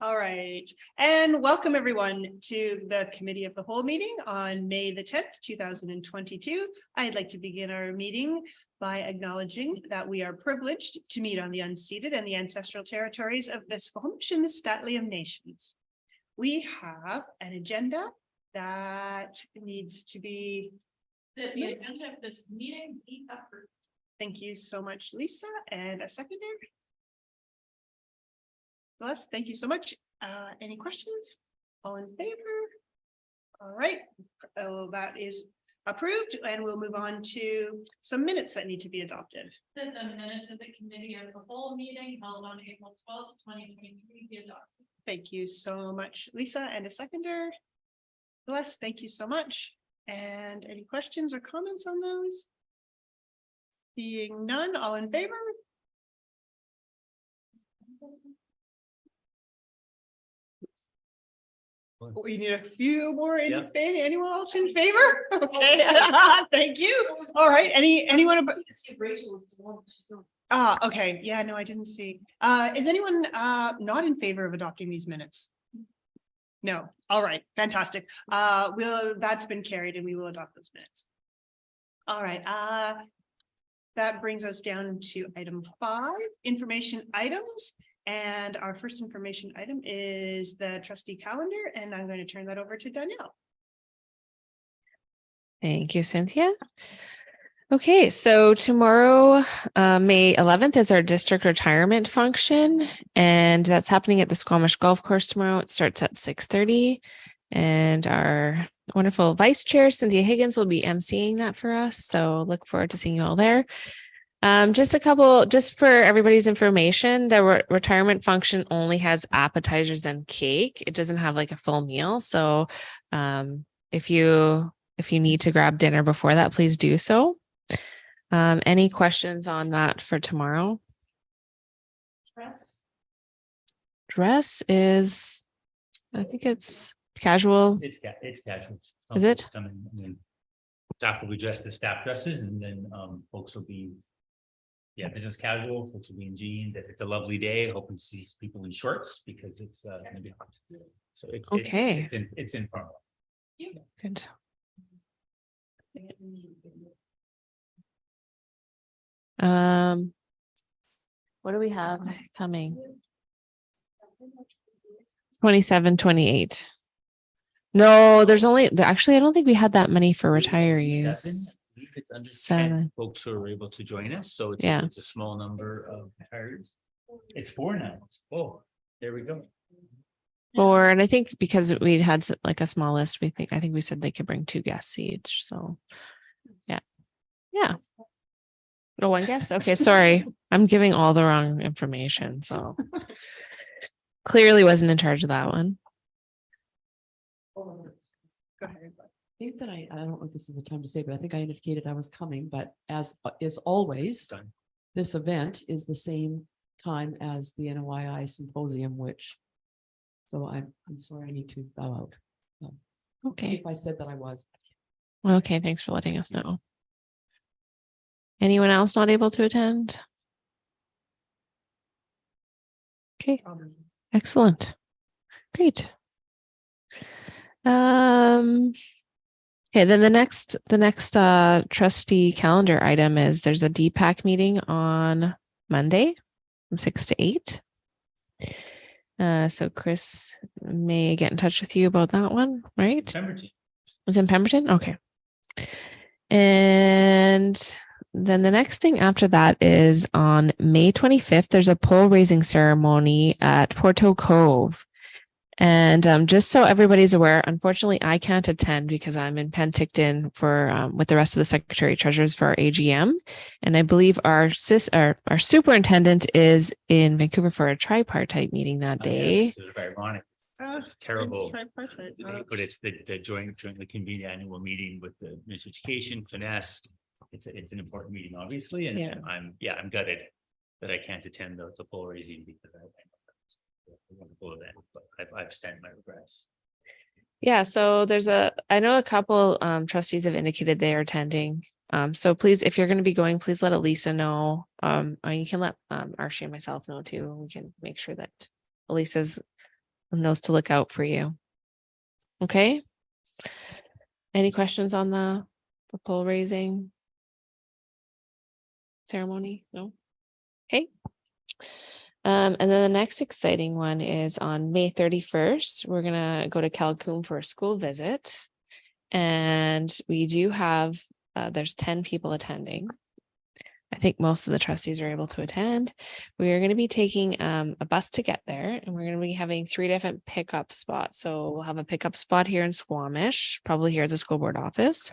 All right, and welcome everyone to the Committee of the Whole meeting on May the 10th, 2022. I'd like to begin our meeting by acknowledging that we are privileged to meet on the unceded and the ancestral territories of the Squamish St'át'imc Nations. We have an agenda that needs to be. The agenda of this meeting be approved. Thank you so much, Lisa, and a seconder. Celeste, thank you so much. Any questions? All in favor? All right, that is approved, and we'll move on to some minutes that need to be adopted. The minutes of the Committee of the Whole meeting held on April 12th, 2023 be adopted. Thank you so much, Lisa, and a seconder. Celeste, thank you so much. And any questions or comments on those? Seeing none, all in favor? We need a few more in favor. Anyone else in favor? Okay, thank you. All right, anyone? Okay, yeah, no, I didn't see. Is anyone not in favor of adopting these minutes? No, all right, fantastic. That's been carried and we will adopt those minutes. All right, that brings us down to item 5, information items. And our first information item is the trustee calendar, and I'm going to turn that over to Danielle. Thank you, Cynthia. Okay, so tomorrow, May 11th is our district retirement function, and that's happening at the Squamish Golf Course tomorrow. It starts at 6:30, and our wonderful vice chair, Cynthia Higgins, will be emceeing that for us. So look forward to seeing you all there. Just for everybody's information, the retirement function only has appetizers and cake. It doesn't have like a full meal. So if you need to grab dinner before that, please do so. Any questions on that for tomorrow? Dress is, I think it's casual. It's casual. Is it? Staff will be dressed as staff dresses, and then folks will be business casual. Folks will be in jeans. It's a lovely day. Hoping to see people in shorts because it's going to be hot. So it's okay. It's informal. Good. What do we have coming? 27, 28. No, there's actually, I don't think we had that many for retirees. 7 folks who are able to join us. So it's a small number of retirees. It's 4 now. Oh, there we go. 4, and I think because we had like a small list, I think we said they could bring 2 guests each. So yeah. No, 1 guest. Okay, sorry, I'm giving all the wrong information. So clearly wasn't in charge of that one. Go ahead. I think that I don't know if this is the time to say, but I think I indicated I was coming, but as is always, this event is the same time as the NOII symposium, so I'm sorry, I need to bow out. Okay. If I said that I was. Okay, thanks for letting us know. Anyone else not able to attend? Okay, excellent. Great. Okay, then the next trustee calendar item is there's a DPAC meeting on Monday from 6 to 8. So Chris may get in touch with you about that one, right? Pemberton. It's in Pemberton? Okay. And then the next thing after that is on May 25th, there's a pole raising ceremony at Porto Cove. And just so everybody's aware, unfortunately, I can't attend because I'm in Penticton for with the rest of the secretary treasurers for our AGM. And I believe our superintendent is in Vancouver for a tripartite meeting that day. It's ironic. It's terrible. But it's the jointly convened annual meeting with the Ministry of Education, Finesse. It's an important meeting, obviously. And I'm gutted that I can't attend the pole raising because I wonderful event, but I've sent my regrets. Yeah, so I know a couple trustees have indicated they are attending. So please, if you're going to be going, please let Elisa know. Or you can let Archie and myself know too. We can make sure that Elisa's knows to look out for you. Okay. Any questions on the pole raising ceremony? No. Okay. And then the next exciting one is on May 31st. We're gonna go to Calhoun for a school visit. And we do have, there's 10 people attending. I think most of the trustees are able to attend. We are going to be taking a bus to get there, and we're going to be having 3 different pickup spots. So we'll have a pickup spot here in Squamish, probably here at the school board office.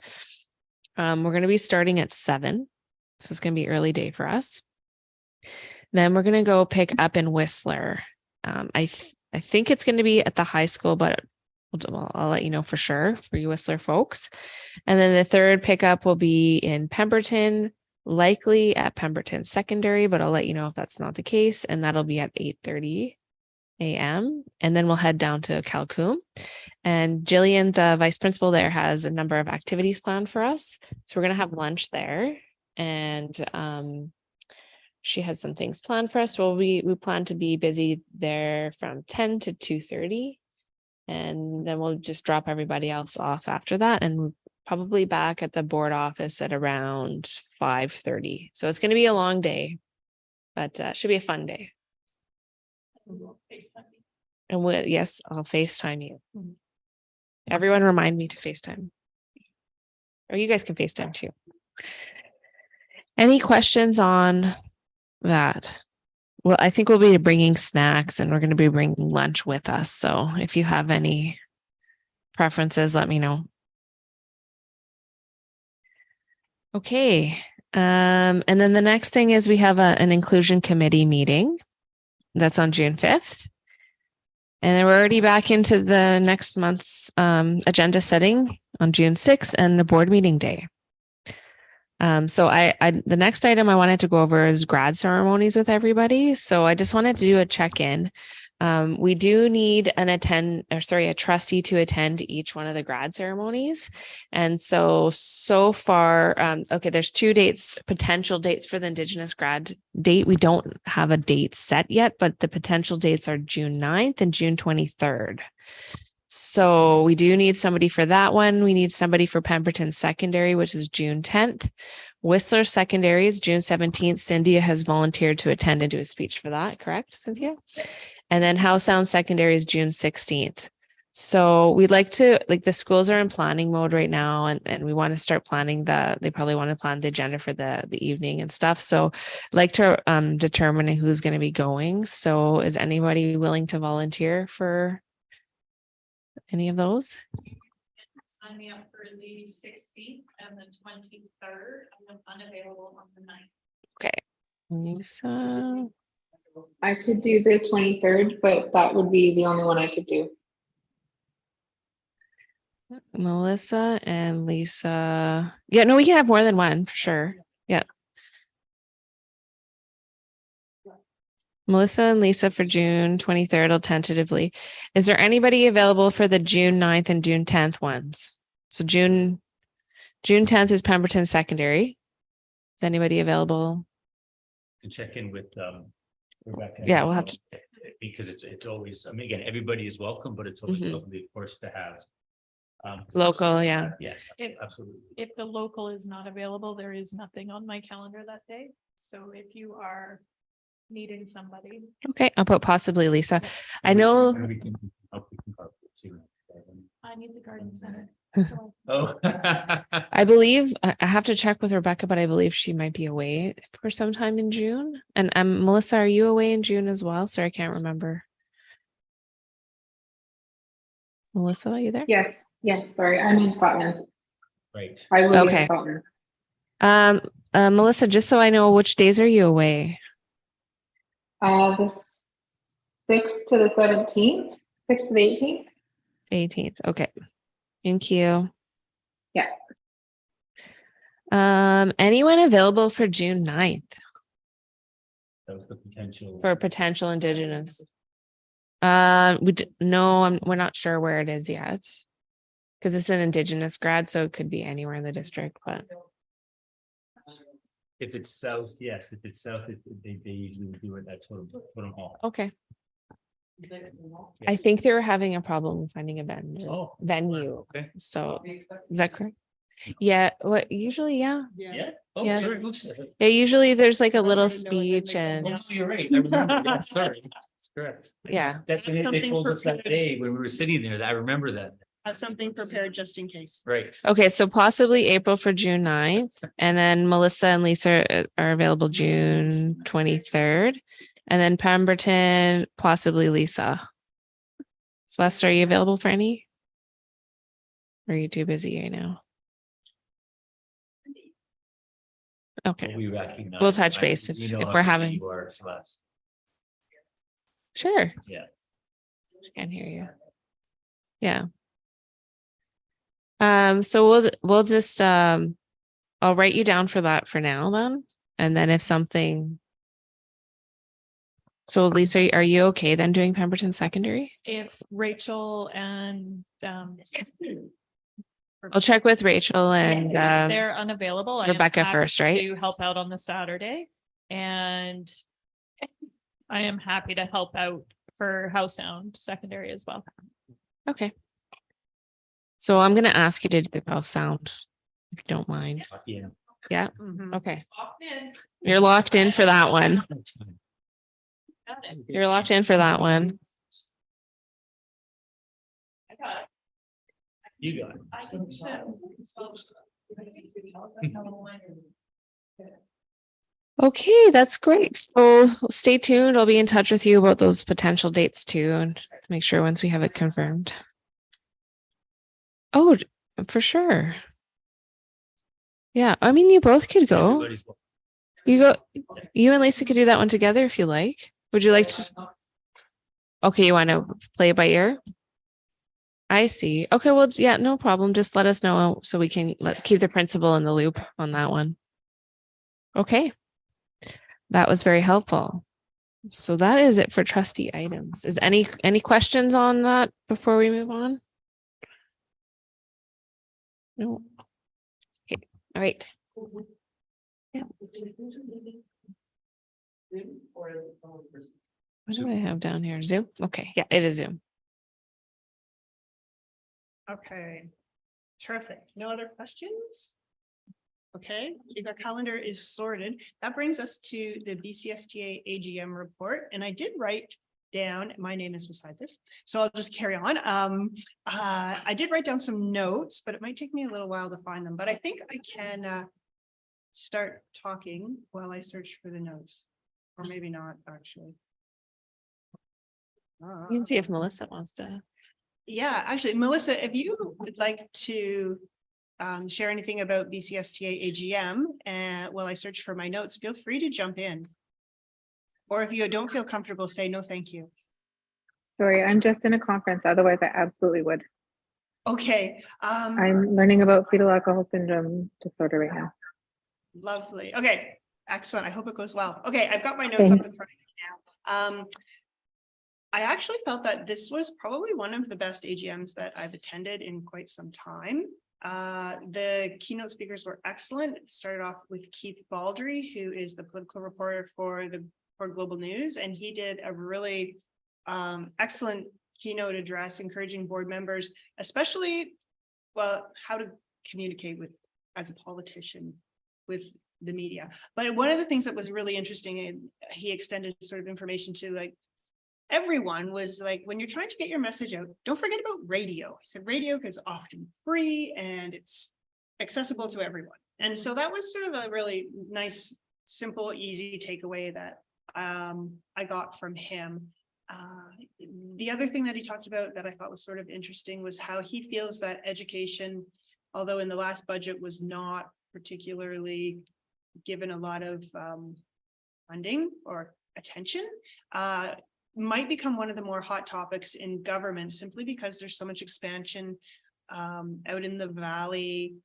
We're going to be starting at 7. So it's going to be early day for us. Then we're going to go pick up in Whistler. I think it's going to be at the high school, but I'll let you know for sure for you Whistler folks. And then the third pickup will be in Pemberton, likely at Pemberton Secondary, but I'll let you know if that's not the case. And that'll be at 8:30 a.m. And then we'll head down to Calhoun. And Jillian, the vice principal there, has a number of activities planned for us. So we're going to have lunch there. And she has some things planned for us. Well, we plan to be busy there from 10 to 2:30. And then we'll just drop everybody else off after that. And we're probably back at the board office at around 5:30. So it's going to be a long day, but should be a fun day. And yes, I'll FaceTime you. Everyone remind me to FaceTime. Or you guys can FaceTime too. Any questions on that? Well, I think we'll be bringing snacks and we're going to be bringing lunch with us. So if you have any preferences, let me know. Okay. And then the next thing is we have an inclusion committee meeting. That's on June 5th. And then we're already back into the next month's agenda setting on June 6th and the board meeting day. So the next item I wanted to go over is grad ceremonies with everybody. So I just wanted to do a check-in. We do need a trustee to attend each one of the grad ceremonies. And so far, okay, there's 2 dates, potential dates for the Indigenous grad date. We don't have a date set yet, but the potential dates are June 9th and June 23rd. So we do need somebody for that one. We need somebody for Pemberton Secondary, which is June 10th. Whistler Secondary is June 17th. Cynthia has volunteered to attend and do a speech for that. Correct, Cynthia? And then Howe Sound Secondary is June 16th. So we'd like to, the schools are in planning mode right now, and we want to start planning they probably want to plan the agenda for the evening and stuff. So I'd like to determine who's going to be going. So is anybody willing to volunteer for any of those? Sign me up for the 16th and the 23rd. I'm unavailable on the 9th. Okay. Lisa. I could do the 23rd, but that would be the only one I could do. Melissa and Lisa. Yeah, no, we can have more than one for sure. Yeah. Melissa and Lisa for June 23rd, tentatively. Is there anybody available for the June 9th and June 10th ones? So June 10th is Pemberton Secondary. Is anybody available? And check in with Rebecca. Yeah, we'll have to. Because it's always, I mean, again, everybody is welcome, but it's always Mhm. welcome, of course, to have Local, yeah. Yes, If- absolutely. If the local is not available, there is nothing on my calendar that day. So if you are needing somebody. Okay, I'll put possibly Lisa. I know. We can help, we can help, too. I need the garden center. So Oh. I believe I have to check with Rebecca, but I believe she might be away for some time in June. And Melissa, are you away in June as well? Sorry, I can't remember. Melissa, are you there? Yes, sorry, I'm in Scotland. Right. I will be Okay. in Scotland. Melissa, just so I know, which days are you away? The 6th to the 17th, 6th to the 18th. 18th. Okay. Thank you. Yeah. Anyone available for June 9th That was the potential. for potential Indigenous? No, we're not sure where it is yet. Because it's an Indigenous grad, so it could be anywhere in the district, but If it's south, yes, if it's south, they usually do it at Totem Hall. Okay. I think they were having a problem finding a venue. Okay. So is that correct? Yeah, what usually, yeah. Yeah. Oh, Yeah. sorry. Oops. Yeah, usually there's like a I don't little even know what they speech make and Oh, you're right. I remember. Yeah, sorry. That's correct. yeah. That they Something told us that prepared. day when we were sitting there. I remember that. Have something prepared just in case. Right. Okay, so possibly April for June 9th, and then Melissa and Lisa are available June 23rd. And then Pemberton, possibly Lisa. Celeste, are you available for any? Or are you too busy right now? Okay, We recognize. We'll touch base if You know we're how busy having- You are, Celeste. sure. Yeah. Can't hear you. Yeah. So we'll just I'll write you down for that for now then. And then if something. So Lisa, are you okay then doing Pemberton Secondary? If Rachel and I'll check with Rachel and they're unavailable. I am Rebecca happy first, right? To help out on the Saturday, and I am happy to help out for House Sound Secondary as well. Okay. So I'm gonna ask you to do the house sound, if you don't mind. Yeah. Yeah, Mhm. okay. You're locked in for that one. Got it. You're locked in for that one. I got it. You got it. I think so. Okay, that's great. So stay tuned. I'll be in touch with you about those potential dates too, and make sure once we have it confirmed. Oh, for sure. Yeah, I mean, you both could go. Everybody's welcome. You and Lisa could do that one together if you like. Would you like to? Okay, you want to play it by ear? I see. Okay, well, yeah, no problem. Just let us know so we can keep the principal in the loop on that one. Okay. That was very helpful. So that is it for trustee items. Is any questions on that before we move on? No. Okay, all right. Yeah. What do I have down here? Zoom? Okay, yeah, it is Zoom. Okay, terrific. No other questions? Okay, I think our calendar is sorted. That brings us to the BCSTA AGM report, and I did write down, my name is beside this, so I'll just carry on. I did write down some notes, but it might take me a little while to find them, but I think I can start talking while I search for the notes, or maybe not, actually. You can see if Melissa wants to. Yeah, actually, Melissa, if you would like to share anything about BCSTA AGM and while I search for my notes, feel free to jump in. Or if you don't feel comfortable, say no, thank you. Sorry, I'm just in a conference. Otherwise, I absolutely would. Okay. I'm learning about fetal alcohol syndrome disorder right now. Lovely. Okay, excellent. I hope it goes well. Okay, I've got my notes up in front of me now. I actually felt that this was probably one of the best AGMs that I've attended in quite some time. The keynote speakers were excellent. It started off with Keith Baldry, who is the political reporter for Global News, and he did a really excellent keynote address, encouraging board members, especially, well, how to communicate with, as a politician, with the media. But one of the things that was really interesting, and he extended sort of information to like everyone, was like, when you're trying to get your message out, don't forget about radio. I said radio is often free and it's accessible to everyone. And so that was sort of a really nice, simple, easy takeaway that I got from him. The other thing that he talked about that I thought was sort of interesting was how he feels that education, although in the last budget was not particularly given a lot of funding or attention, might become one of the more hot topics in government, simply because there's so much expansion out in the valley,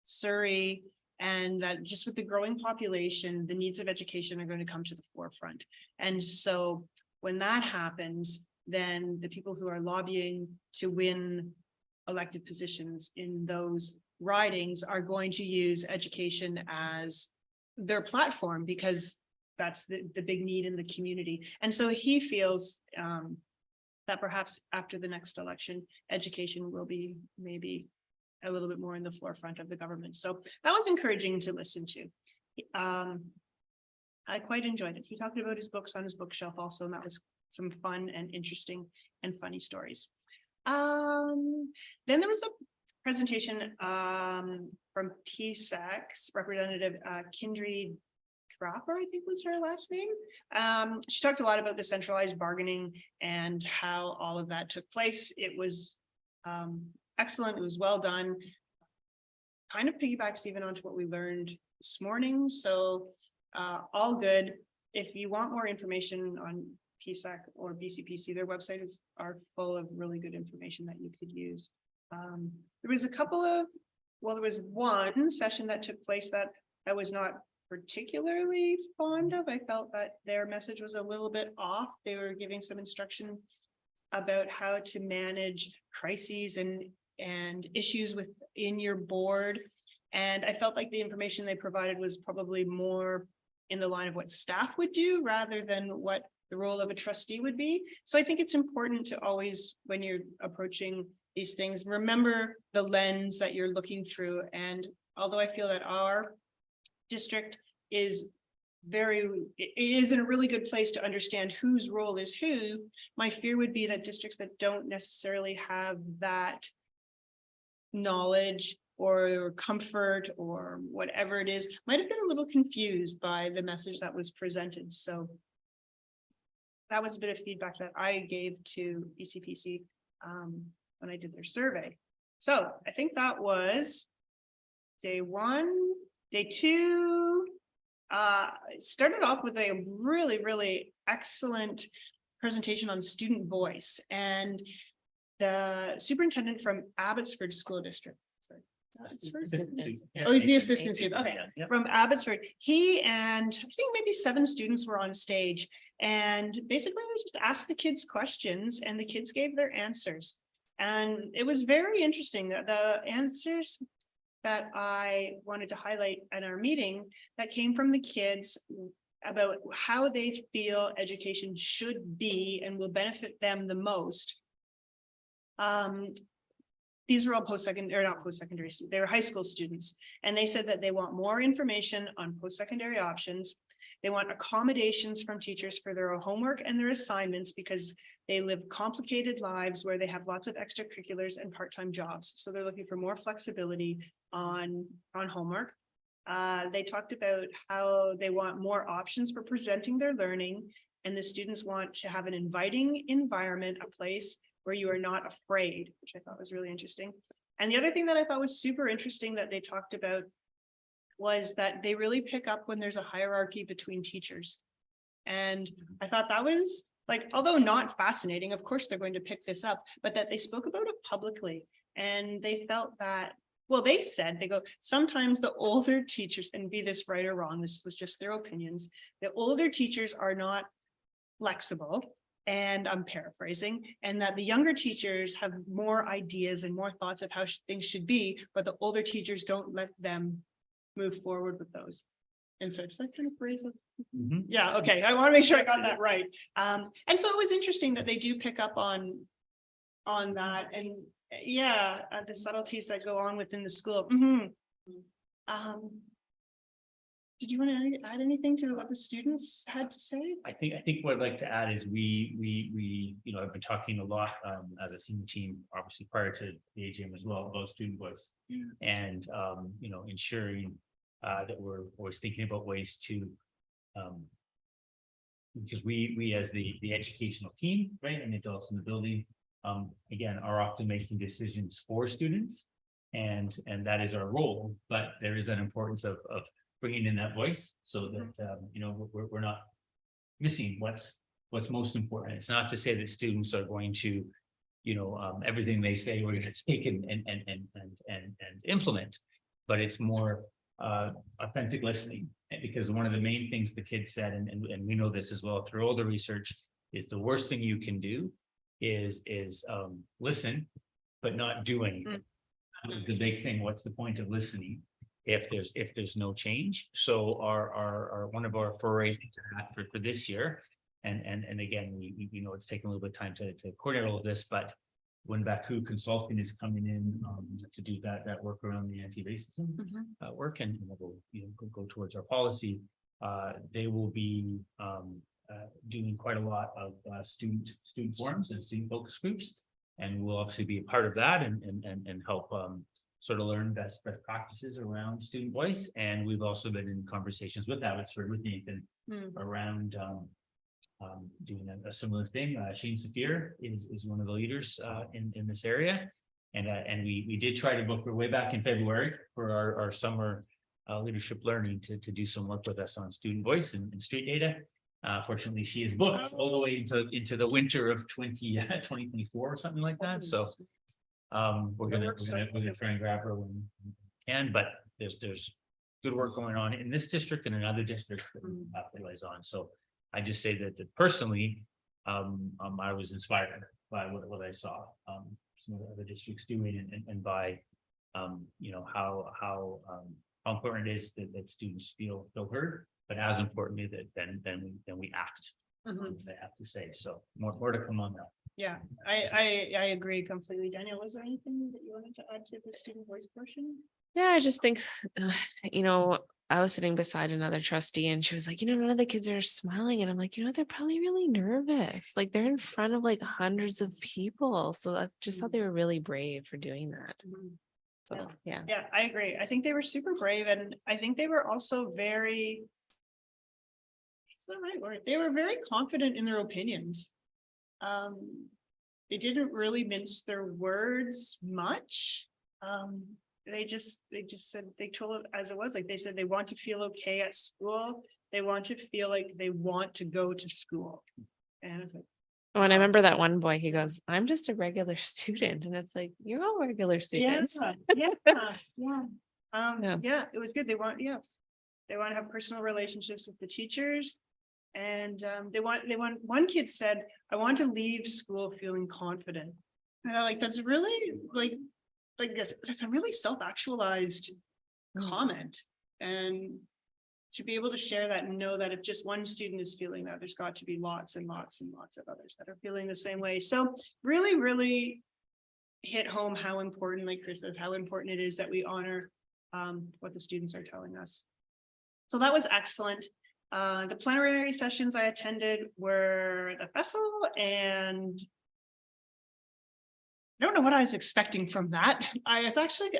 Surrey, and that just with the growing population, the needs of education are going to come to the forefront. And so when that happens, then the people who are lobbying to win elected positions in those ridings are going to use education as their platform, because that's the big need in the community. And so he feels that perhaps after the next election, education will be maybe a little bit more in the forefront of the government. So that was encouraging to listen to. I quite enjoyed it. He talked about his books on his bookshelf also, and that was some fun and interesting and funny stories. Then there was a presentation from PSEX Representative Kindry Dropper, I think was her last name. She talked a lot about the centralized bargaining and how all of that took place. It was excellent. It was well done. Kind of piggybacks even onto what we learned this morning. So all good. If you want more information on PSEC or BCPC, their websites are full of really good information that you could use. There was a couple of, well, there was one session that took place that I was not particularly fond of. I felt that their message was a little bit off. They were giving some instruction about how to manage crises and issues within your board. And I felt like the information they provided was probably more in the line of what staff would do rather than what the role of a trustee would be. So I think it's important to always, when you're approaching these things, remember the lens that you're looking through. And although I feel that our district is in a really good place to understand whose role is who, my fear would be that districts that don't necessarily have that knowledge or comfort or whatever it is might have been a little confused by the message that was presented. So that was a bit of feedback that I gave to BCPC when I did their survey. So I think that was day one. Day two started off with a really, really excellent presentation on student voice, and the superintendent from Abbotsford School District. Sorry. Abbotsford? Oh, he's the assistant student. Okay, from Abbotsford. He and I think maybe 7 students were on stage, and basically they just asked the kids questions, and the kids gave their answers. And it was very interesting that the answers that I wanted to highlight at our meeting that came from the kids about how they feel education should be and will benefit them the most. These were all post-secondary, or not post-secondary, they were high school students. And they said that they want more information on post-secondary options. They want accommodations from teachers for their homework and their assignments because they live complicated lives where they have lots of extracurriculars and part-time jobs. So they're looking for more flexibility on homework. They talked about how they want more options for presenting their learning, and the students want to have an inviting environment, a place where you are not afraid, which I thought was really interesting. And the other thing that I thought was super interesting that they talked about was that they really pick up when there's a hierarchy between teachers. And I thought that was like, although not fascinating, of course they're going to pick this up, but that they spoke about it publicly. And they felt that, well, they said, they go, sometimes the older teachers, and be this right or wrong, this was just their opinions, the older teachers are not flexible, and I'm paraphrasing, and that the younger teachers have more ideas and more thoughts of how things should be, but the older teachers don't let them move forward with those. And so does that kind of phrase it? Yeah, okay. I want to make sure I got that right. And so it was interesting that they do pick up on that, and yeah, the subtleties that go on within the school. Did you want to add anything to what the students had to say? I think what I'd like to add is we I've been talking a lot as a senior team, obviously prior to the AGM as well, about student voice, and ensuring that we're always thinking about ways to because we as the educational team, right, and the adults in the building, again, are often making decisions for students, and that is our role. But there is an importance of bringing in that voice so that we're not missing what's most important. It's not to say that students are going to everything they say we're going to take and implement, but it's more authentic listening. Because one of the main things the kids said, and we know this as well through all the research, is the worst thing you can do is listen but not do anything. That was the big thing. What's the point of listening if there's no change. So our one of our forays into that for this year, and again, we know it's taking a little bit of time to coordinate all of this, but when Baku Consulting is coming in to do that work around the anti-racism work, and we'll go towards our policy, they will be doing quite a lot of student forums and student focus groups, and we'll obviously be a part of that and help sort of learn best practices around student voice. And we've also been in conversations with Abbotsford, with Nathan, around doing a similar thing. Shane Saphir is one of the leaders in this area, and we did try to book her way back in February for our summer leadership learning to do some work with us on student voice and street data. Fortunately, she is booked all the way into the winter of 2024 or something like that. So we're gonna try and grab her when we can, but there's good work going on in this district and in other districts that we capitalize on. So I just say that personally, I was inspired by what I saw some of the other districts doing, and by how important it is that students feel heard, but as importantly that then we act. They have to say. So more to come on that. Yeah, I agree completely. Daniel, was there anything that you wanted to add to the student voice portion? Yeah, I just think, I was sitting beside another trustee and she was like, none of the kids are smiling. And I'm like, they're probably really nervous. Like they're in front of like hundreds of people. So I just thought they were really brave for doing that. So, yeah. Yeah, I agree. I think they were super brave, and I think they were also very, it's not the right word, they were very confident in their opinions. They didn't really mince their words much. They just said, they told it as it was. Like they said, they want to feel okay at school. They want to feel like they want to go to school. And it's like, Oh, and I remember that one boy, he goes, I'm just a regular student. And it's like, you're all regular students. yeah. Yeah. Yeah, it was good. They want to have personal relationships with the teachers. And they want one kid said, I want to leave school feeling confident. And I'm like, that's really that's a really self-actualized comment. And to be able to share that and know that if just one student is feeling that, there's got to be lots and lots and lots of others that are feeling the same way. So really, really hit home how important, like Chris says, how important it is that we honor what the students are telling us. So that was excellent. The plenary sessions I attended were the festival, and I don't know what I was expecting from that. I actually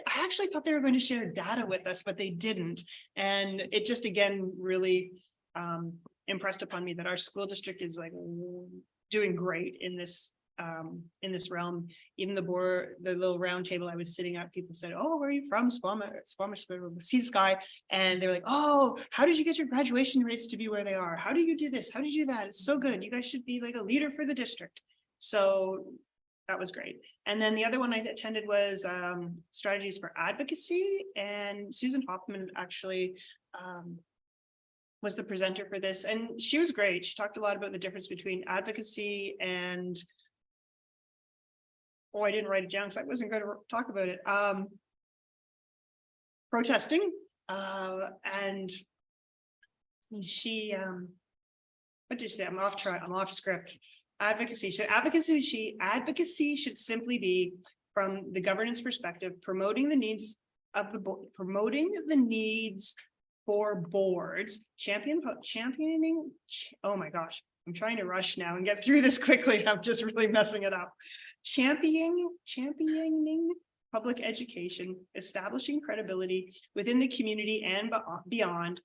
thought they were going to share data with us, but they didn't. And it just again really impressed upon me that our school district is like doing great in this realm. Even the little round table I was sitting at, people said, "Oh, where are you from?" Squamish, Sea Sky, and they were like, "Oh, how did you get your graduation rates to be where they are? How do you do this? How did you do that? It's so good. You guys should be like a leader for the district." So that was great. And then the other one I attended was strategies for advocacy, and Susan Hoffman actually was the presenter for this, and she was great. She talked a lot about the difference between advocacy and I didn't write it down because I wasn't going to talk about it. Protesting, and she what did she say? I'm off script. Advocacy should simply be, from the governance perspective, promoting the needs for boards, championing. Oh my gosh, I'm trying to rush now and get through this quickly. I'm just really messing it up. Championing public education, establishing credibility within the community and beyond,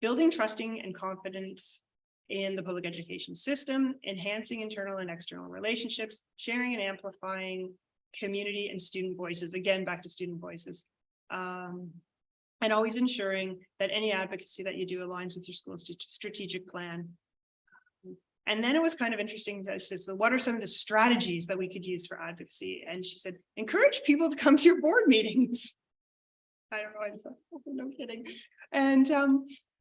building trusting and confidence in the public education system, enhancing internal and external relationships, sharing and amplifying community and student voices. Again, back to student voices. And always ensuring that any advocacy that you do aligns with your school's strategic plan. And then it was kind of interesting. So what are some of the strategies that we could use for advocacy? And she said, encourage people to come to your board meetings. I don't know. I just thought, oh, no kidding. And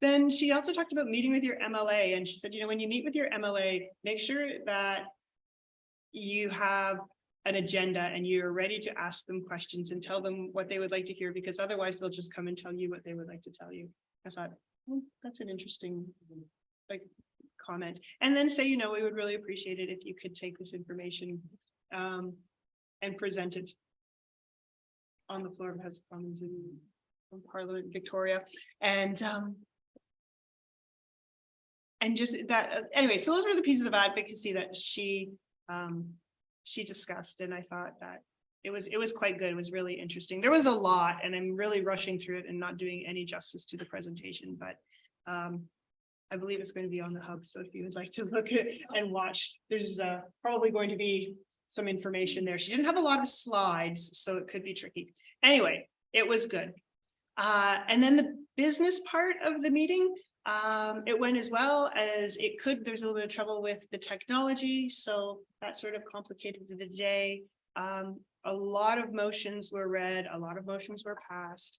then she also talked about meeting with your MLA. And she said, when you meet with your MLA, make sure that you have an agenda and you're ready to ask them questions and tell them what they would like to hear, because otherwise they'll just come and tell you what they would like to tell you. I thought, that's an interesting like comment. And then say, we would really appreciate it if you could take this information and present it on the floor of House of Commons in Parliament, Victoria. And just that, anyway, so those were the pieces of advocacy that she discussed, and I thought that it was quite good. It was really interesting. There was a lot, and I'm really rushing through it and not doing any justice to the presentation, but I believe it's going to be on the hub. So if you would like to look at and watch, there's probably going to be some information there. She didn't have a lot of slides, so it could be tricky. Anyway, it was good. And then the business part of the meeting, it went as well as it could. There's a little bit of trouble with the technology, so that sort of complicated the day. A lot of motions were read, a lot of motions were passed.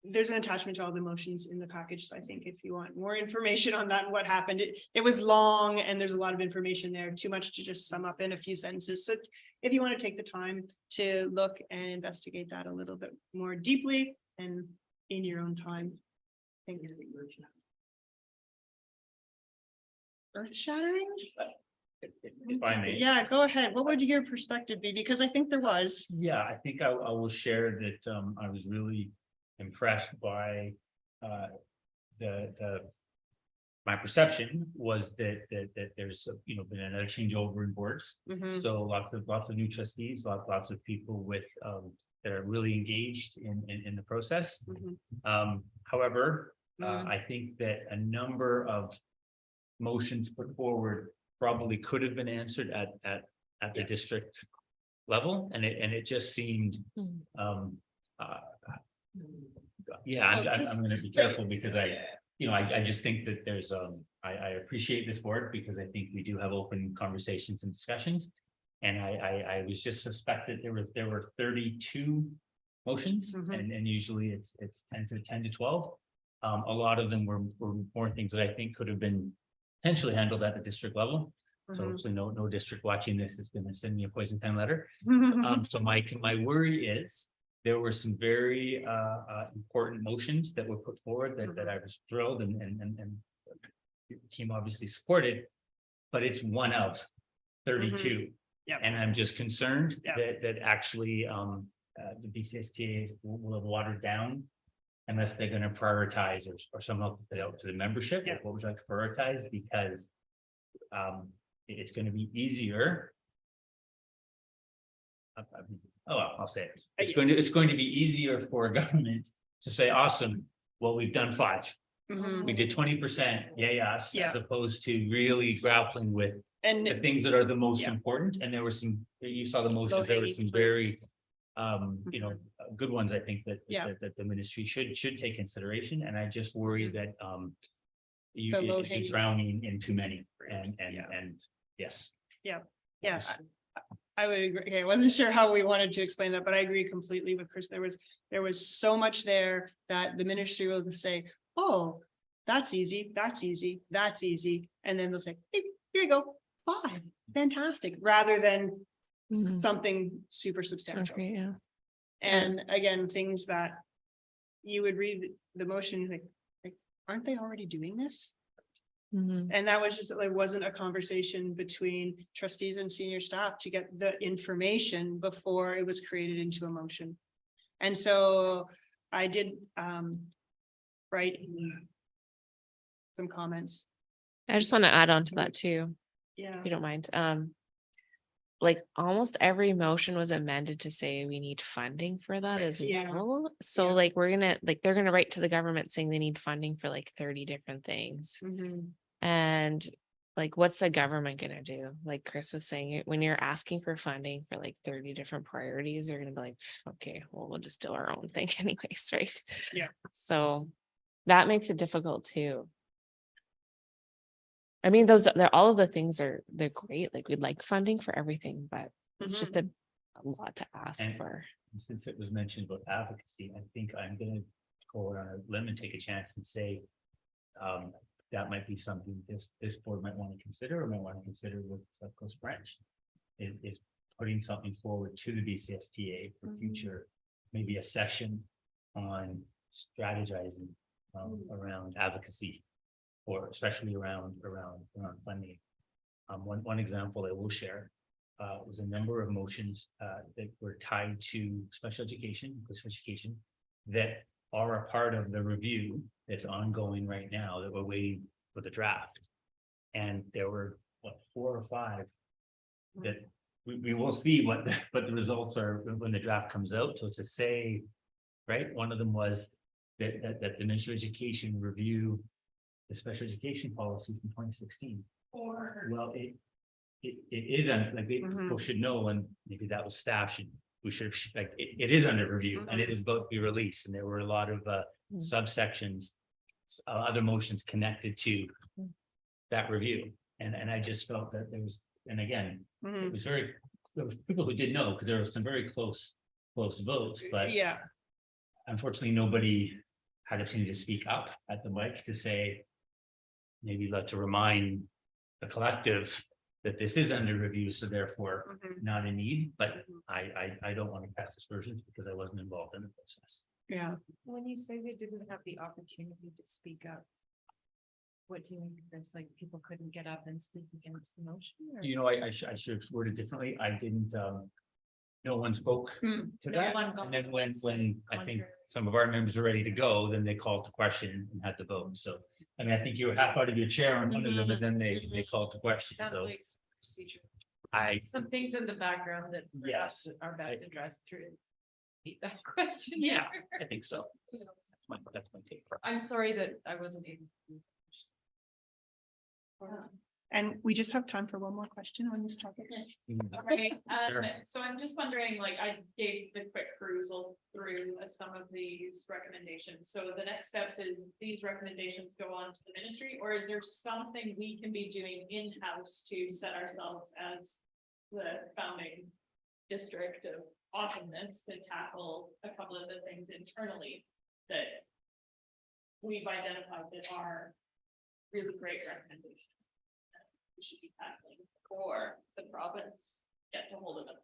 There's an attachment to all the motions in the package, so I think if you want more information on that and what happened, it was long and there's a lot of information there, too much to just sum up in a few sentences. So if you want to take the time to look and investigate that a little bit more deeply and in your own time. Thank you. Earth shattering? If I may. Yeah, go ahead. What would your perspective be? Because I think there was. Yeah, I think I will share that I was really impressed by my perception was that there's been another changeover in boards. Mhm. So lots of new trustees, lots of people with that are really engaged in the process. Mhm. However, I think that a number of motions put forward probably could have been answered at the district level, and it just seemed yeah, I'm going to be careful because I just think that there's I appreciate this board because I think we do have open conversations and discussions, and I was just suspected there were 32 motions, Mhm. and usually it's 10 to 12. A lot of them were more things that I think could have been potentially handled at the district level. So Mhm. hopefully no district watching this is going to send me a poison pen letter. So my worry is there were some very important motions that were put forward that I was thrilled and the team obviously supported, but it's one of 32. Yeah. And I'm just concerned Yeah. that actually the BCSTA will have watered down unless they're going to prioritize or somehow put it out to the membership. Yeah. Like what would you like to prioritize? Because it's going to be easier. I'll say it. It's going to be easier for a government to say, awesome, well, we've done 5. Mhm. We did 20%, yes, Yeah. as opposed to really grappling with the And things that are the most Yeah. important. And there were some, you saw the motions, there were Low-hanging some fruit. very good ones, I think Yeah. that the ministry should take consideration. And I just worry that The low-hanging- you're drowning in too many and Yeah. yes. Yeah, I would agree. Okay, I wasn't sure how we wanted to explain that, but I agree completely with Chris. There was so much there that the ministry will just say, oh, that's easy, that's easy, that's easy. And then they'll say, hey, here you go, 5, fantastic, rather than Mhm. something super substantial. Okay, yeah. And again, things that you would read the motion, like, aren't they already doing this? Mhm. And that was just, there wasn't a conversation between trustees and senior staff to get the information before it was created into a motion. And so I did write some comments. I just want to add on to that too, Yeah. if you don't mind. Like almost every motion was amended to say we need funding for that as Yeah. well. So Yeah. like they're gonna write to the government saying they need funding for like 30 different things. Mhm. And like, what's the government gonna do? Like Chris was saying, when you're asking for funding for like 30 different priorities, they're gonna be like, okay, well, we'll just do our own thing anyways, right? Yeah. So that makes it difficult too. I mean, all of the things they're great. Like we'd like funding for everything, but it's just a lot to ask And- for. Since it was mentioned about advocacy, I think I'm going to go on a limb and take a chance and say that might be something this board might want to consider or might want to consider with South Coast Branch. Is putting something forward to the BCSTA for future, maybe a session on strategizing around advocacy, or especially around funding. One example I will share was a number of motions that were tied to special education that are a part of the review that's ongoing right now that we're waiting for the draft. And there were, what, 4 or 5 that we will see what the results are when the draft comes out. So to say, right, one of them was that the Ministry of Education review the special education policy from 2016. Or Well, it isn't like people should know, and maybe that was staff we should have, like, it is under review and it is about to be released. And there were a lot of subsections, other motions connected to that review. And I just felt that there was, and again, it was there was people who did know, because there were some very close votes, but Yeah, unfortunately, nobody had the opportunity to speak up at the mic to say, maybe to remind the collective that this is under review, so therefore not a need, but I don't want to pass aspersions because I wasn't involved in the process. yeah. When you say they didn't have the opportunity to speak up, what do you mean? Because like people couldn't get up and speak against the motion? Or? You know, I should have worded differently. I didn't, no one spoke to No that. one got And then when I think contrary. some of our members were ready to go, then they called the question and had to vote. So, I mean, I think you were half out of your chair on one of them, and then they called the question. Sounds So like some procedure. I, Some things in the background that Yes, perhaps are best addressed through that question. yeah, I think so. That's my take. I'm sorry that I wasn't able to. And we just have time for one more question on this topic. Okay, Sure. so I'm just wondering, like, I gave the quick perusal through some of these recommendations. So the next steps is these recommendations go on to the ministry, or is there something we can be doing in-house to set ourselves as the founding district of awesomeness to tackle a couple of the things internally that we've identified that are really great recommendations that we should be tackling, or the province get to hold of them?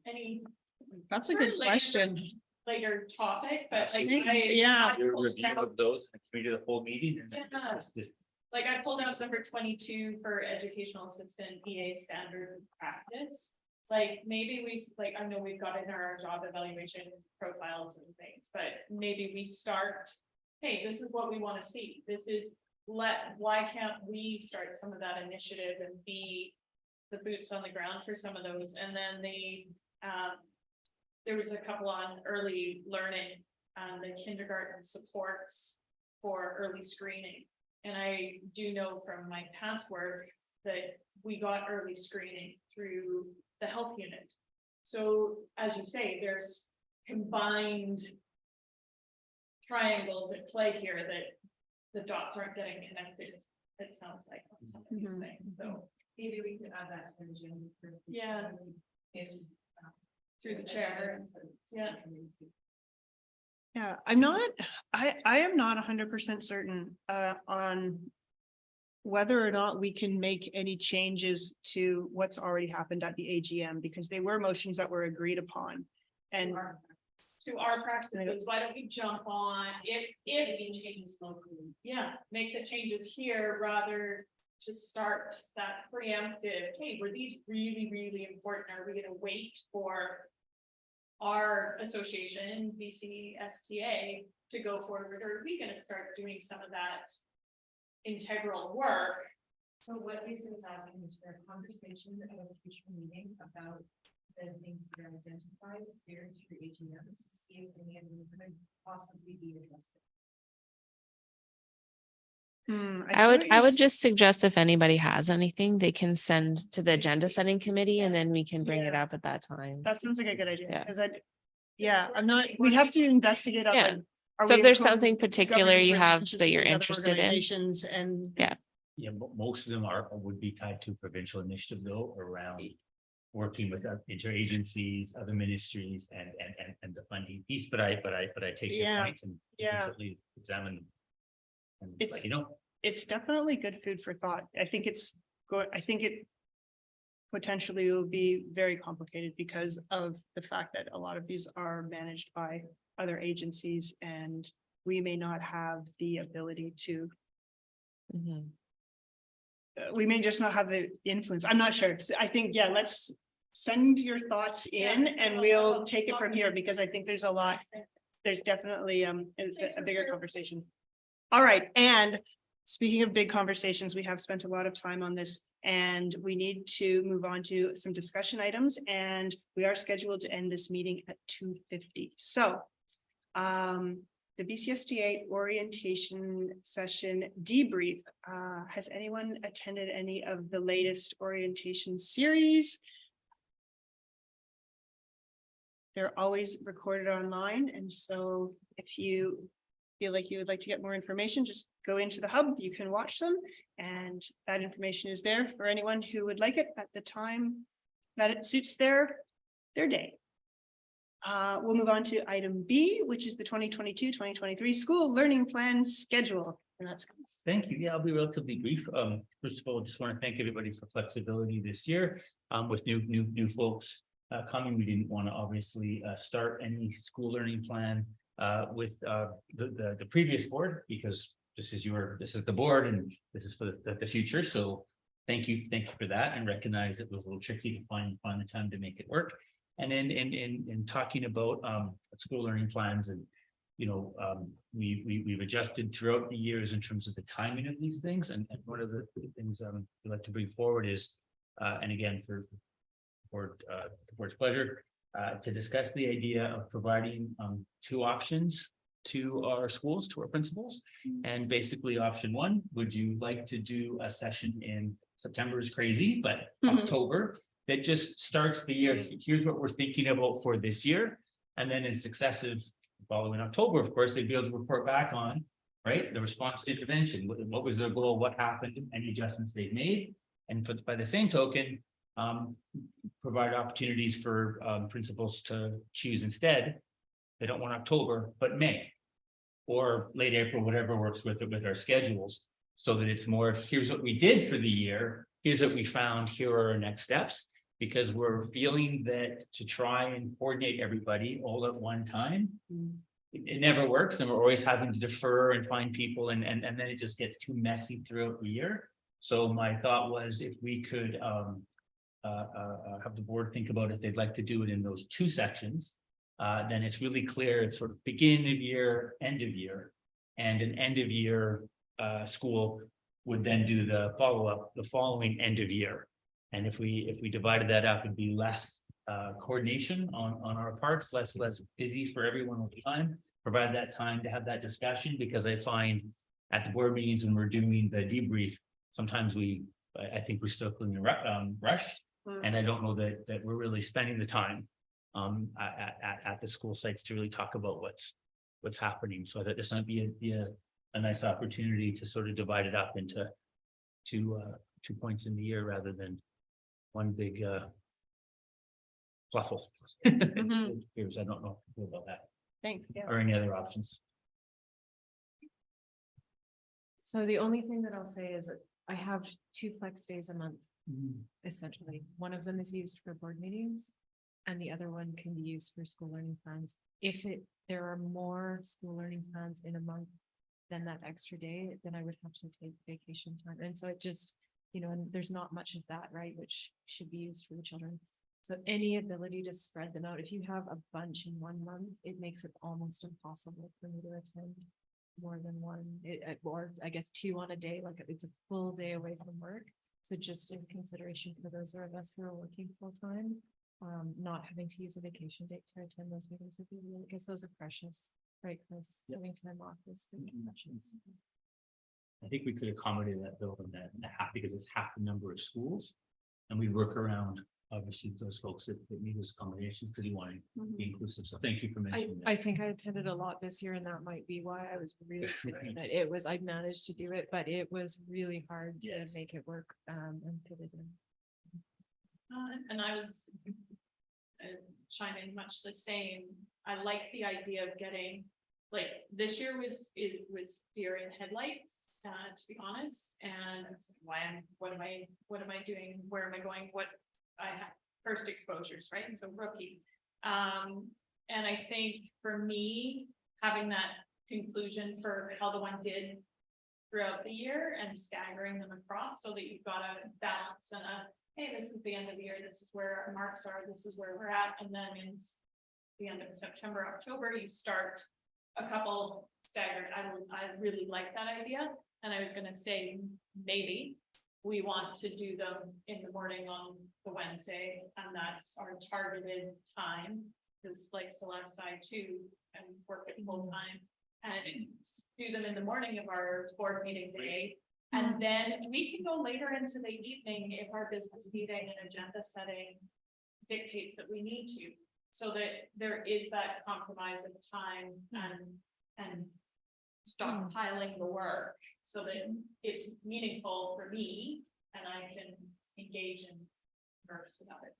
Any That's a good Sure, like- question. later topic, but like Absolutely. Yeah. I Your pulled review out- of those, and we did a whole meeting and then Yeah. just Like I pulled out number 22 for educational assistant EA standard and practice. Like maybe like, I know we've got in our job evaluation profiles and things, but maybe we start. Hey, this is what we want to see. This is why can't we start some of that initiative and be the boots on the ground for some of those? And then there was a couple on early learning, the kindergarten supports for early screening. And I do know from my past work that we got early screening through the health unit. So as you say, there's combined triangles at play here that the dots aren't getting connected. It sounds like on some of these things. So Maybe we could add that to the agenda. Yeah. If, through the chair, yeah. Yeah, I am not 100% certain on whether or not we can make any changes to what's already happened at the AGM, because they were motions that were agreed upon. And To our practices, why don't we jump on if changes locally? Yeah, make the changes here rather to start that preemptive, hey, were these really, really important? Are we gonna wait for our association, BCSTA, to go forward, or are we gonna start doing some of that integral work? So what Lisa is asking is for a conversation at a future meeting about the things that are identified here through AGM to see if any of them could possibly be addressed. I would just suggest if anybody has anything, they can send to the agenda setting committee and then we can bring it Yeah. up at that time. that sounds like a good idea, Yeah. because I'm not, we'd have to investigate. on, Yeah. like, are So we if there's in something particular governance you have relationships that with you're these other interested in. organizations And Yeah. Yeah, most of them would be tied to provincial initiative though, around working with interagencies, other ministries and the funding piece, but I take your Yeah, point and yeah. certainly examine and let It's- you know. It's definitely good food for thought. I think I think it potentially will be very complicated because of the fact that a lot of these are managed by other agencies and we may not have the ability to, Mhm. we may just not have the influence. I'm not sure. So I think, yeah, let's send your thoughts in and we'll take it from here because I think there's a lot. There's definitely it's a bigger conversation. All right, and speaking of big conversations, we have spent a lot of time on this and we need to move on to some discussion items and we are scheduled to end this meeting at 2:50. So the BCSDA orientation session debrief. Has anyone attended any of the latest orientation series? They're always recorded online, and so if you feel like you would like to get more information, just go into the hub, you can watch them, and that information is there for anyone who would like it at the time that it suits their day. We'll move on to item B, which is the 2022-2023 school learning plan schedule, and that's. Thank you. Yeah, I'll be relatively brief. First of all, just want to thank everybody for flexibility this year. With new folks coming, we didn't want to obviously start any school learning plan with the previous board because this is the board and this is for the future. So thank you for that, and recognize it was a little tricky to find the time to make it work. And then in talking about school learning plans and we've adjusted throughout the years in terms of the timing of these things. And one of the things we'd like to bring forward is, and again, for the board's pleasure, to discuss the idea of providing two options to our schools, to our principals. And basically option one, would you like to do a session in September is crazy, but October, that just starts the year. Here's what we're thinking about for this year. And then in successive following October, of course, they'd be able to report back on, right, the response to intervention. What was their goal? What happened? Any adjustments they've made? And by the same token, provide opportunities for principals to choose instead. They don't want October, but May or late April, whatever works with our schedules, so that it's more, here's what we did for the year. Here's what we found. Here are our next steps. Because we're feeling that to try and coordinate everybody all at one time, it never works, and we're always having to defer and find people, and then it just gets too messy throughout the year. So my thought was, if we could have the board think about if they'd like to do it in those two sections, then it's really clear. It's sort of beginning of year, end of year, and an end of year school would then do the follow-up the following end of year. And if we divided that up, it'd be less coordination on our parts, less busy for everyone all the time. Provide that time to have that discussion, because I find at the board meetings when we're doing the debrief, sometimes I think we're still feeling rushed, and I don't know that we're really spending the time at the school sites to really talk about what's happening. So that this might be a nice opportunity to sort of divide it up into two points in the year rather than one big fluffle. Here's, I don't know about that. Thanks. Yeah. Or any other options. So the only thing that I'll say is that I have 2 flex days a month, essentially. One of them is used for board meetings and the other one can be used for school learning plans. If there are more school learning plans in a month than that extra day, then I would have to take vacation time. And so it just, and there's not much of that, right, which should be used for the children. So any ability to spread them out, if you have a bunch in 1 month, it makes it almost impossible for me to attend more than one, or I guess 2 on a day, like it's a full day away from work. So just in consideration for those of us who are working full time, not having to use a vacation date to attend those meetings would be really, because those are precious, right, Chris? Having time off is really precious. I think we could accommodate that bill in that half, because it's half the number of schools, and we work around obviously those folks that need those accommodations, because you want to be inclusive. So thank you for mentioning that. I think I attended a lot this year, and that might be why I was really feeling that I managed to do it, but it was really hard to make it work and fit it in. And I was chiming much the same. I like the idea of getting like, this year it was deer in headlights, to be honest, and what am I doing, where am I going, what I have first exposures, right, so rookie. And I think for me, having that conclusion for how the one did throughout the year and staggering them across so that you've got a balance and hey, this is the end of the year, this is where our marks are, this is where we're at, and then in the end of September, October, you start a couple staggered. I really like that idea, and I was gonna say, maybe we want to do them in the morning on the Wednesday, and that's our targeted time, because like Celeste, I too, and work at full time, and do them in the morning of our board meeting day. And then we can go later into the evening if our business meeting and agenda setting dictates that we need to, so that there is that compromise of time and stockpiling the work so that it's meaningful for me and I can engage in converse about it.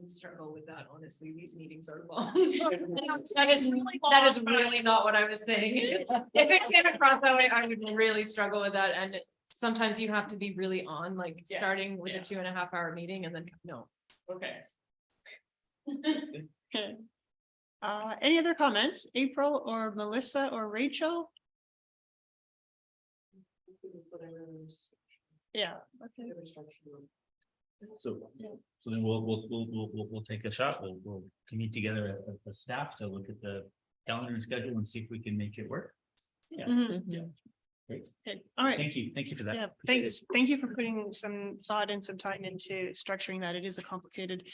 I struggle with that, honestly, these meetings are long. That is really not what I was saying. If it came across that way, I would really struggle with that, and sometimes you have to be really on, like, Yeah, starting with yeah. a 2.5 hour meeting and then, no. Okay. Okay. Any other comments, April or Melissa or Rachel? Yeah, okay. So then we'll take a shot. We'll meet together as a staff to look at the calendar and schedule and see if we can make it work. Yeah. Mhm. Yeah. Great. Okay, all right. Thank you for that. Yeah, Appreciate thanks. Thank you for putting some thought and some time into structuring that. It is a complicated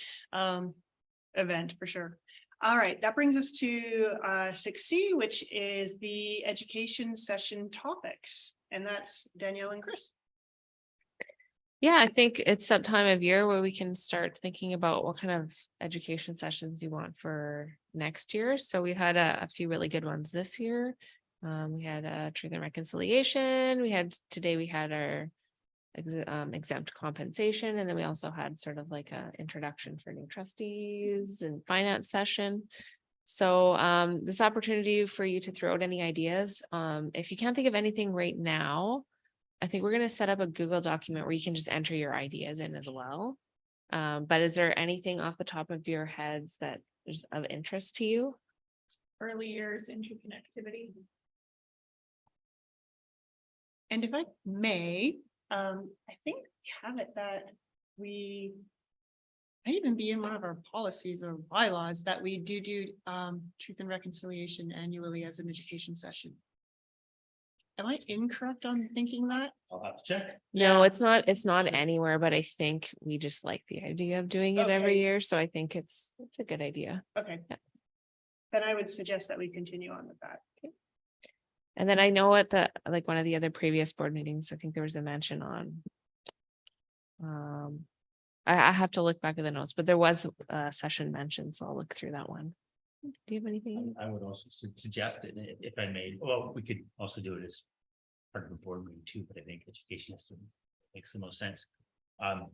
event for sure. All right, that brings us to 6C, which is the education session topics. And that's Danielle and Chris. Yeah, I think it's that time of year where we can start thinking about what kind of education sessions you want for next year. So we had a few really good ones this year. We had truth and reconciliation. Today we had our exempt compensation, and then we also had sort of like a introduction for new trustees and finance session. So this opportunity for you to throw out any ideas. If you can't think of anything right now, I think we're going to set up a Google document where you can just enter your ideas in as well. But is there anything off the top of your heads that is of interest to you? Early years interconnectivity. And if I may, I think we have it that we might even be in one of our policies or bylaws that we do truth and reconciliation annually as an education session. Am I incorrect on thinking that? I'll have to check. No, Yeah. it's not anywhere, but I think we just like the idea of doing it every Okay. year. So I think it's a good idea. Okay. Yeah. Then I would suggest that we continue on with that. And then I know at one of the other previous board meetings, I think there was a mention on. I have to look back at the notes, but there was a session mentioned, so I'll look through that one. Do you have anything? I would also suggest it, if I may, well, we could also do it as part of the board meeting too, but I think education makes the most sense.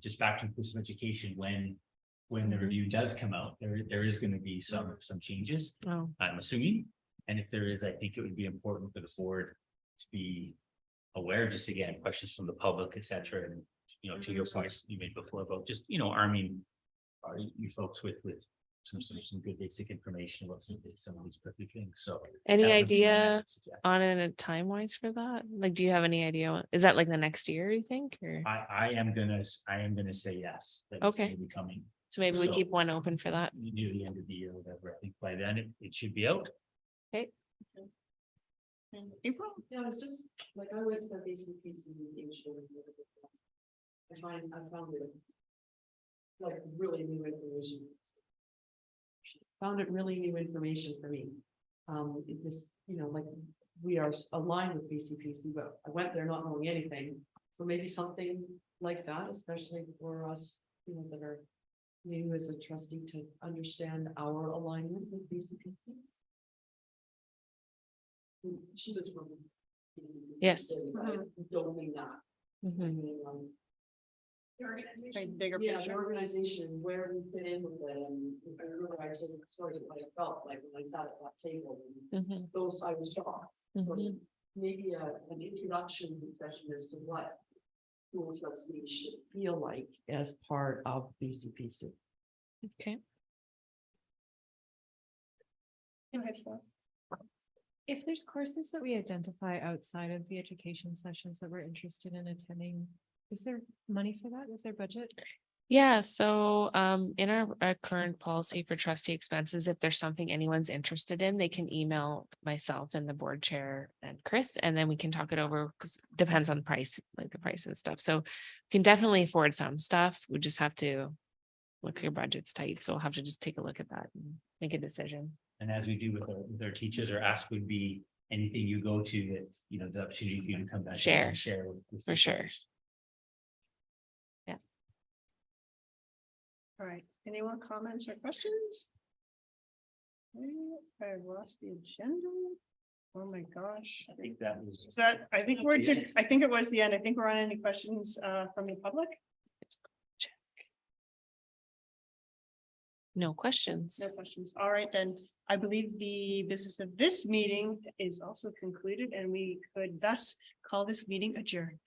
Just back to inclusive education, when the review does come out, there is going to be some changes, Oh, I'm assuming. And if there is, I think it would be important for the board to be aware, just again, questions from the public, et cetera. And, to your points you made before about just, arming you folks with some good basic information about some of these perfect things. So. any that would be one I idea would suggest. on a time wise for that? Like, do you have any idea? Is that like the next year, you think, or? I am gonna say yes. that it's Okay. gonna be coming So maybe we so- keep one open for that. near the end of the year, or whatever. I think by then it should be out. And April? Yeah, it's just like I went to the basic piece of mediation. I found it like really new information. Found it really new information for me. It just, like we are aligned with BCPC, but I went there not knowing anything. So maybe something like that, especially for us, that are new as a trustee to understand our alignment with BCPC. She was from. Yes. I don't mean that. I Mhm. mean, The organization. Bigger Yeah, the picture. organization, where we fit in with it, and I remember I told the story of what I felt like when I sat at that table, and Mhm, those, I was shocked. So mhm. maybe an introduction session as to what school trustees should feel like as part of BCPC. Okay. Go ahead, Steph. If there's courses that we identify outside of the education sessions that we're interested in attending, is there money for that? Is there budget? Yeah, so in our current policy for trustee expenses, if there's something anyone's interested in, they can email myself and the board chair and Chris, and then we can talk it over, because depends on the price, like the price and stuff. So we can definitely afford some stuff. We just have to look, your budget's tight, so we'll have to just take a look at that and make a decision. And as we do with our teachers, our ask would be anything you go to that, you know, the opportunity for you to come back. and Share. with For sure. All right, anyone comments or questions? Okay, I've lost the agenda. Oh my gosh. I think that was. Is that, I think I think it was the end. I think we're on any questions from the public? No questions. No questions. All right, then. I believe the business of this meeting is also concluded and we could thus call this meeting adjourned.